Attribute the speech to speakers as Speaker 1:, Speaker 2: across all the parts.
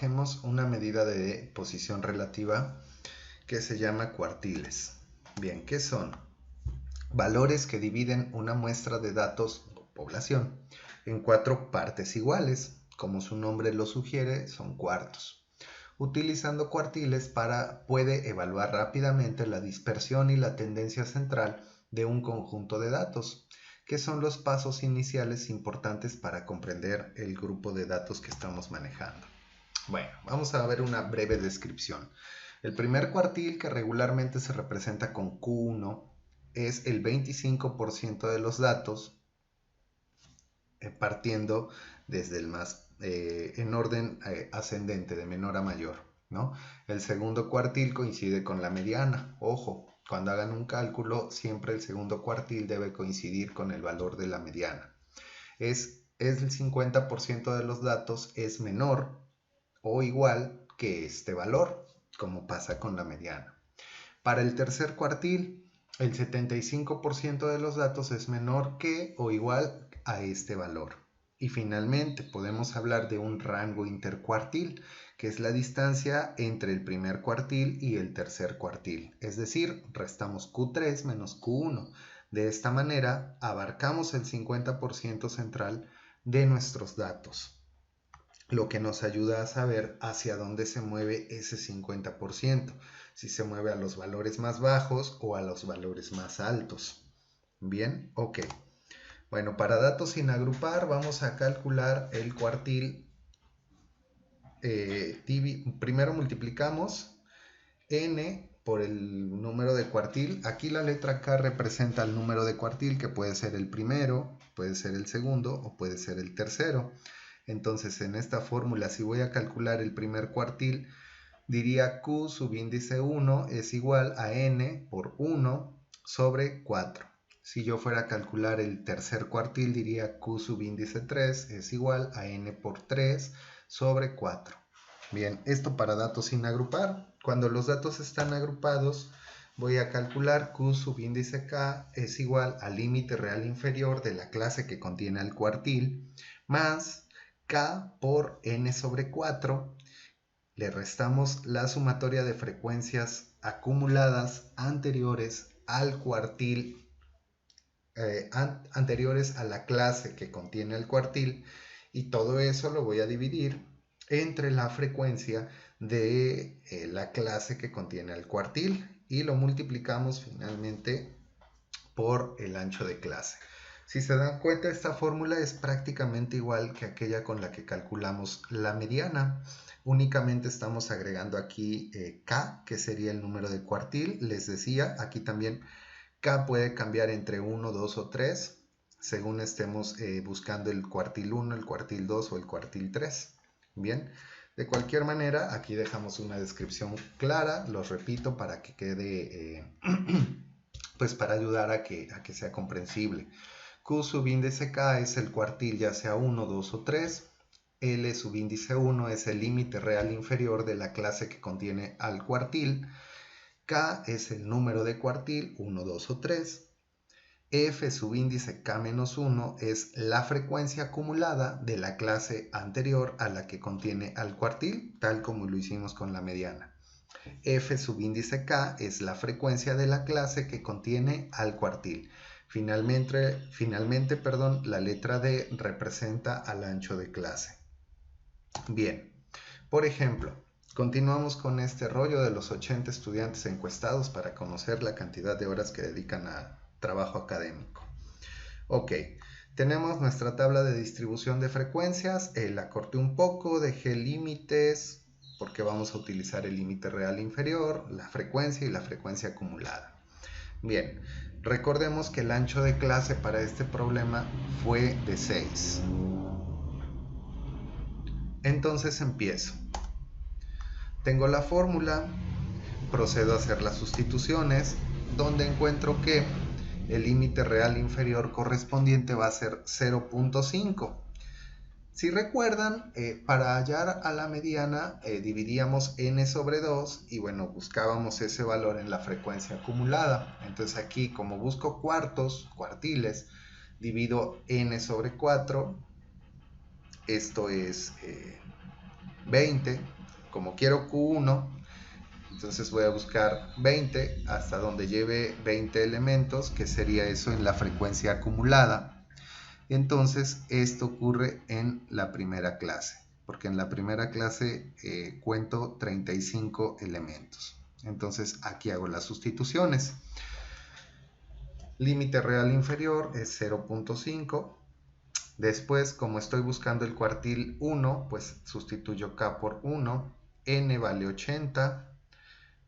Speaker 1: trabajemos una medida de posición relativa que se llama cuartiles. Bien, ¿qué son? Valores que dividen una muestra de datos o población en 4 partes iguales. Como su nombre lo sugiere, son cuartos. Utilizando cuartiles puede evaluar rápidamente la dispersión y la tendencia central de un conjunto de datos, que son los pasos iniciales importantes para comprender el grupo de datos que estamos manejando. Bueno, vamos a ver una breve descripción. El primer cuartil, que regularmente se representa con Q1, es el 25% de los datos, partiendo desde el más en orden ascendente, de menor a mayor, ¿no? El segundo cuartil coincide con la mediana. Ojo, cuando hagan un cálculo, siempre el segundo cuartil debe coincidir con el valor de la mediana. Es el 50% de los datos es menor o igual que este valor, como pasa con la mediana. Para el tercer cuartil, el 75% de los datos es menor que o igual a este valor. Y finalmente podemos hablar de un rango intercuartil, que es la distancia entre el primer cuartil y el tercer cuartil. Es decir, restamos Q3 menos Q1. De esta manera abarcamos el 50% central de nuestros datos, lo que nos ayuda a saber hacia dónde se mueve ese 50%, si se mueve a los valores más bajos o a los valores más altos. Bien, ok. Bueno, para datos sin agrupar vamos a calcular el cuartil. Primero multiplicamos n por el número de cuartil. Aquí la letra K representa el número de cuartil, que puede ser el primero, puede ser el segundo o puede ser el tercero. Entonces, en esta fórmula, si voy a calcular el primer cuartil, diría Q subíndice 1 es igual a n por 1 sobre 4. Si yo fuera a calcular el tercer cuartil, diría Q subíndice 3 es igual a n por 3 sobre 4. Bien, esto para datos sin agrupar. Cuando los datos están agrupados, voy a calcular Q subíndice K es igual al límite real inferior de la clase que contiene el cuartil, más K por n sobre 4. Le restamos la sumatoria de frecuencias acumuladas anteriores al cuartil, anteriores a la clase que contiene el cuartil, y todo eso lo voy a dividir entre la frecuencia de la clase que contiene el cuartil y lo multiplicamos finalmente por el ancho de clase. Si se dan cuenta, esta fórmula es prácticamente igual que aquella con la que calculamos la mediana. Únicamente estamos agregando aquí K, que sería el número de cuartil. Les decía, aquí también K puede cambiar entre 1, 2 o 3, según estemos buscando el cuartil 1, el cuartil 2 o el cuartil 3. Bien, de cualquier manera, aquí dejamos una descripción clara, los repito para que quede, pues para ayudar a que sea comprensible. Q subíndice K es el cuartil ya sea 1, 2 o 3. L subíndice 1 es el límite real inferior de la clase que contiene al cuartil. K es el número de cuartil 1, 2 o 3. F subíndice K-1 es la frecuencia acumulada de la clase anterior a la que contiene al cuartil, tal como lo hicimos con la mediana. F subíndice K es la frecuencia de la clase que contiene al cuartil. Finalmente, la letra D representa al ancho de clase. Bien, por ejemplo, continuamos con este rollo de los 80 estudiantes encuestados para conocer la cantidad de horas que dedican a trabajo académico. Ok, tenemos nuestra tabla de distribución de frecuencias. La corté un poco, dejé límites porque vamos a utilizar el límite real inferior, la frecuencia y la frecuencia acumulada. Bien, recordemos que el ancho de clase para este problema fue de 6. Entonces empiezo. Tengo la fórmula, procedo a hacer las sustituciones, donde encuentro que el límite real inferior correspondiente va a ser 0.5. Si recuerdan, para hallar a la mediana dividíamos n sobre 2 y bueno, buscábamos ese valor en la frecuencia acumulada. Entonces aquí, como busco cuartiles, divido n sobre 4. Esto es 20, como quiero Q1, entonces voy a buscar 20 hasta donde lleve 20 elementos, que sería eso en la frecuencia acumulada. Entonces esto ocurre en la primera clase, porque en la primera clase cuento 35 elementos. Entonces aquí hago las sustituciones. Límite real inferior es 0.5. Después, como estoy buscando el cuartil 1, pues sustituyo K por 1. N vale 80.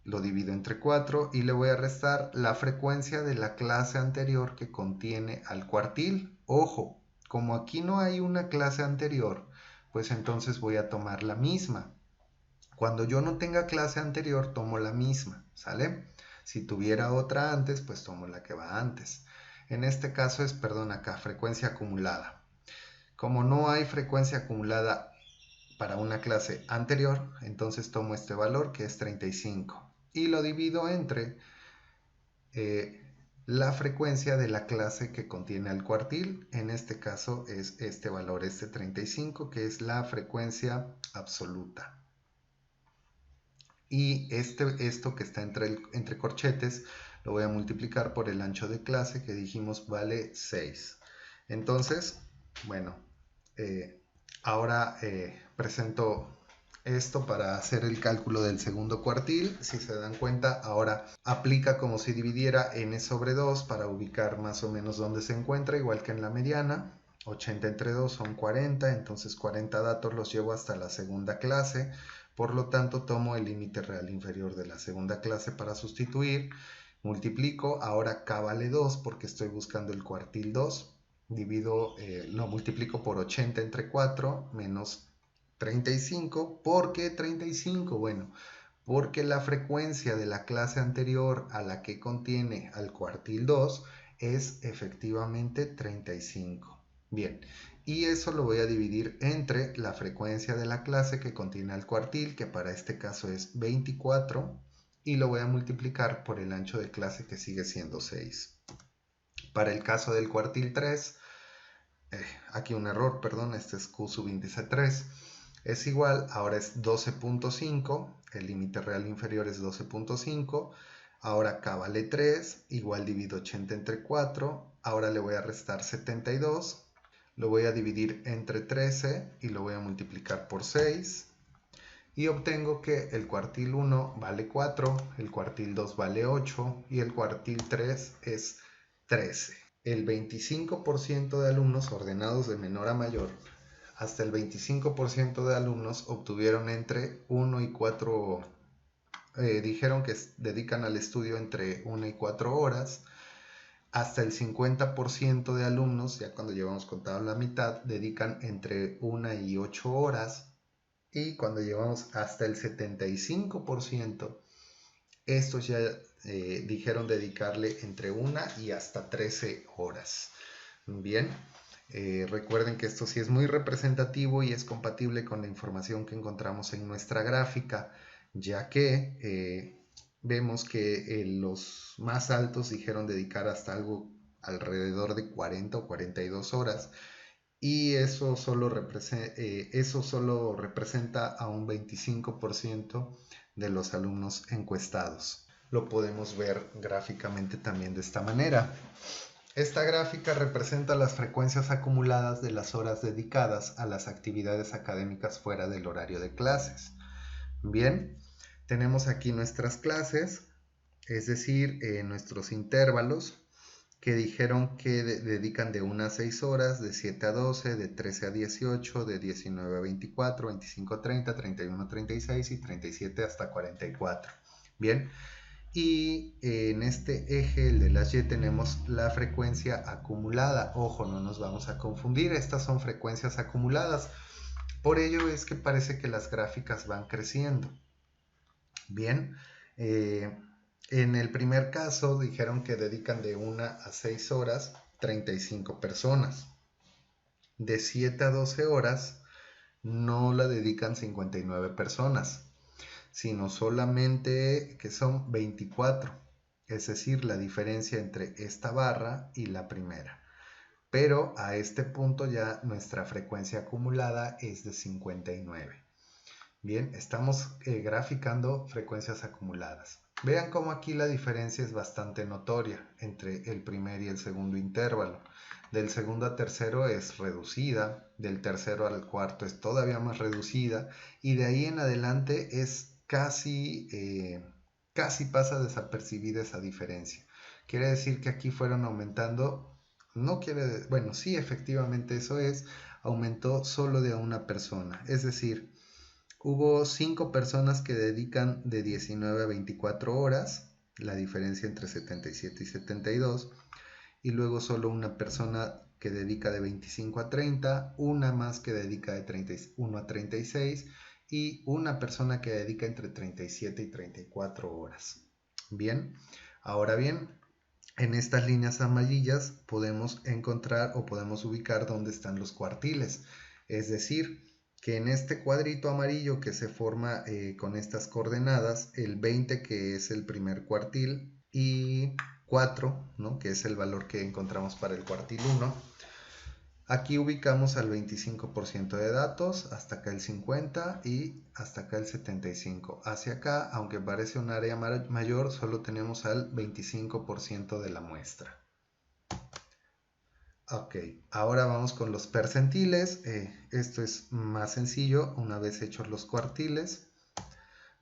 Speaker 1: Lo divido entre 4 y le voy a restar la frecuencia de la clase anterior que contiene al cuartil. Ojo, como aquí no hay una clase anterior, pues entonces voy a tomar la misma. Cuando yo no tenga clase anterior, tomo la misma, ¿sale? Si tuviera otra antes, pues tomo la que va antes. En este caso es, perdón, acá, frecuencia acumulada. Como no hay frecuencia acumulada para una clase anterior, entonces tomo este valor que es 35 y lo divido entre la frecuencia de la clase que contiene al cuartil. En este caso es este valor, este 35, que es la frecuencia absoluta. Y esto que está entre corchetes lo voy a multiplicar por el ancho de clase, que dijimos vale 6. Entonces, bueno, ahora presento esto para hacer el cálculo del segundo cuartil. Si se dan cuenta, ahora aplica como si dividiera n sobre 2 para ubicar más o menos dónde se encuentra, igual que en la mediana. 80 entre 2 son 40, entonces 40 datos los llevo hasta la segunda clase. Por lo tanto, tomo el límite real inferior de la segunda clase para sustituir. Multiplico, ahora K vale 2 porque estoy buscando el cuartil 2. Lo multiplico por 80 entre 4 menos 35. ¿Por qué 35? Bueno, porque la frecuencia de la clase anterior a la que contiene al cuartil 2 es efectivamente 35. Bien, y eso lo voy a dividir entre la frecuencia de la clase que contiene al cuartil, que para este caso es 24, y lo voy a multiplicar por el ancho de clase, que sigue siendo 6. Para el caso del cuartil 3, aquí un error, perdón, este es Q subíndice 3, es igual, ahora es 12.5, el límite real inferior es 12.5, ahora K vale 3, igual divido 80 entre 4, ahora le voy a restar 72, lo voy a dividir entre 13 y lo voy a multiplicar por 6 y obtengo que el cuartil 1 vale 4, el cuartil 2 vale 8 y el cuartil 3 es 13. El 25% de alumnos ordenados de menor a mayor, hasta el 25% de alumnos obtuvieron entre 1 y 4, dijeron que dedican al estudio entre 1 y 4 horas. Hasta el 50% de alumnos, ya cuando llevamos contado la mitad, dedican entre 1 y 8 horas. Y cuando llevamos hasta el 75%, estos ya dijeron dedicarle entre 1 y hasta 13 horas. Bien, recuerden que esto sí es muy representativo y es compatible con la información que encontramos en nuestra gráfica, ya que vemos que los más altos dijeron dedicar hasta algo alrededor de 40 o 42 horas y eso solo representa a un 25% de los alumnos encuestados. Lo podemos ver gráficamente también de esta manera. Esta gráfica representa las frecuencias acumuladas de las horas dedicadas a las actividades académicas fuera del horario de clases. Bien, tenemos aquí nuestras clases, es decir, nuestros intervalos que dijeron que dedican de 1 a 6 horas, de 7 a 12, de 13 a 18, de 19 a 24, 25 a 30, 31 a 36 y 37 hasta 44. Bien, y en este eje, el de las Y, tenemos la frecuencia acumulada. Ojo, no nos vamos a confundir, estas son frecuencias acumuladas. Por ello es que parece que las gráficas van creciendo. Bien, en el primer caso dijeron que dedican de 1 a 6 horas 35 personas. De 7 a 12 horas no la dedican 59 personas, sino solamente que son 24. Es decir, la diferencia entre esta barra y la primera. Pero a este punto ya nuestra frecuencia acumulada es de 59. Bien, estamos graficando frecuencias acumuladas. Vean cómo aquí la diferencia es bastante notoria entre el primer y el segundo intervalo. Del segundo a tercero es reducida, del tercero al cuarto es todavía más reducida y de ahí en adelante es casi pasa desapercibida esa diferencia. Quiere decir que aquí fueron aumentando, no quiere, bueno, sí, efectivamente eso es, aumentó solo de a una persona, es decir, hubo 5 personas que dedican de 19 a 24 horas, la diferencia entre 77 y 72, y luego solo una persona que dedica de 25 a 30, una más que dedica de 31 a 36 y una persona que dedica entre 37 y 34 horas. Bien, ahora bien, en estas líneas amarillas podemos encontrar o podemos ubicar dónde están los cuartiles, es decir, que en este cuadrito amarillo que se forma con estas coordenadas, el 20 que es el primer cuartil y 4, ¿no?, que es el valor que encontramos para el cuartil 1. Aquí ubicamos al 25% de datos, hasta acá el 50% y hasta acá el 75%. Hacia acá, aunque parece un área mayor, solo tenemos al 25% de la muestra. Ok, ahora vamos con los percentiles. Esto es más sencillo una vez hechos los cuartiles.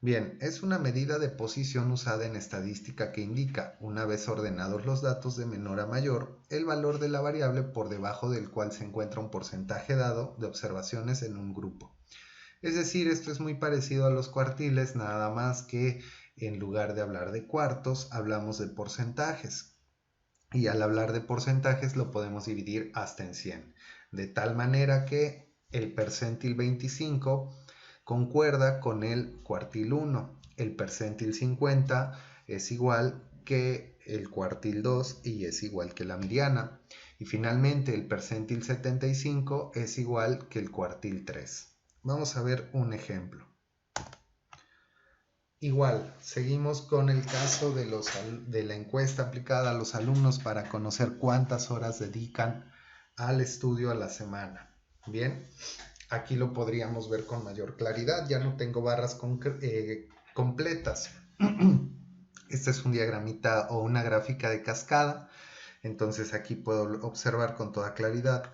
Speaker 1: Bien, es una medida de posición usada en estadística que indica, una vez ordenados los datos de menor a mayor, el valor de la variable por debajo del cual se encuentra un porcentaje dado de observaciones en un grupo. Es decir, esto es muy parecido a los cuartiles, nada más que en lugar de hablar de cuartos, hablamos de porcentajes. Y al hablar de porcentajes lo podemos dividir hasta en 100, de tal manera que el percentil 25 concuerda con el cuartil 1, el percentil 50 es igual que el cuartil 2 y es igual que la mediana, y finalmente el percentil 75 es igual que el cuartil 3. Vamos a ver un ejemplo. Igual, seguimos con el caso de la encuesta aplicada a los alumnos para conocer cuántas horas dedican al estudio a la semana. Bien, aquí lo podríamos ver con mayor claridad. Ya no tengo barras completas. Este es un diagramita o una gráfica de cascada. Entonces aquí puedo observar con toda claridad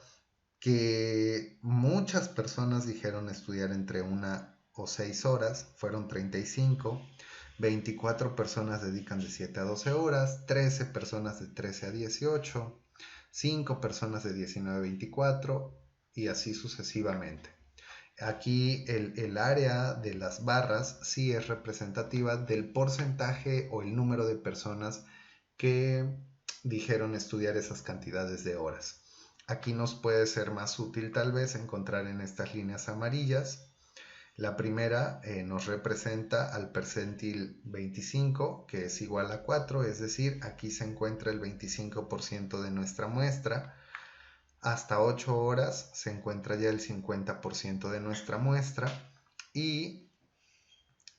Speaker 1: que muchas personas dijeron estudiar entre 1 o 6 horas, fueron 35, 24 personas dedican de 7 a 12 horas, 13 personas de 13 a 18, 5 personas de 19 a 24 y así sucesivamente. Aquí el área de las barras sí es representativa del porcentaje o el número de personas que dijeron estudiar esas cantidades de horas. Aquí nos puede ser más útil tal vez encontrar en estas líneas amarillas. La primera nos representa al percentil 25, que es igual a 4, es decir, aquí se encuentra el 25% de nuestra muestra. Hasta 8 horas se encuentra ya el 50% de nuestra muestra y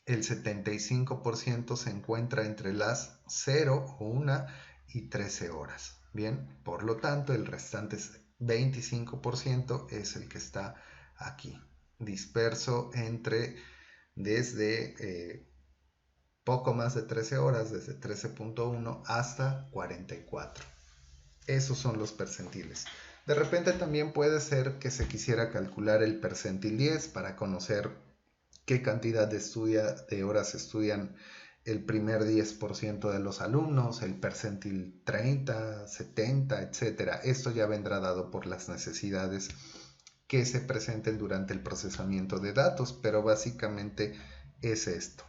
Speaker 1: el 75% se encuentra entre las 0 o 1 y 13 horas. Bien, por lo tanto, el restante 25% es el que está aquí, disperso desde poco más de 13 horas, desde 13.1 hasta 44. Esos son los percentiles. De repente también puede ser que se quisiera calcular el percentil 10 para conocer qué cantidad de horas estudian el primer 10% de los alumnos, el percentil 30, 70, etc. Esto ya vendrá dado por las necesidades que se presenten durante el procesamiento de datos, pero básicamente es esto.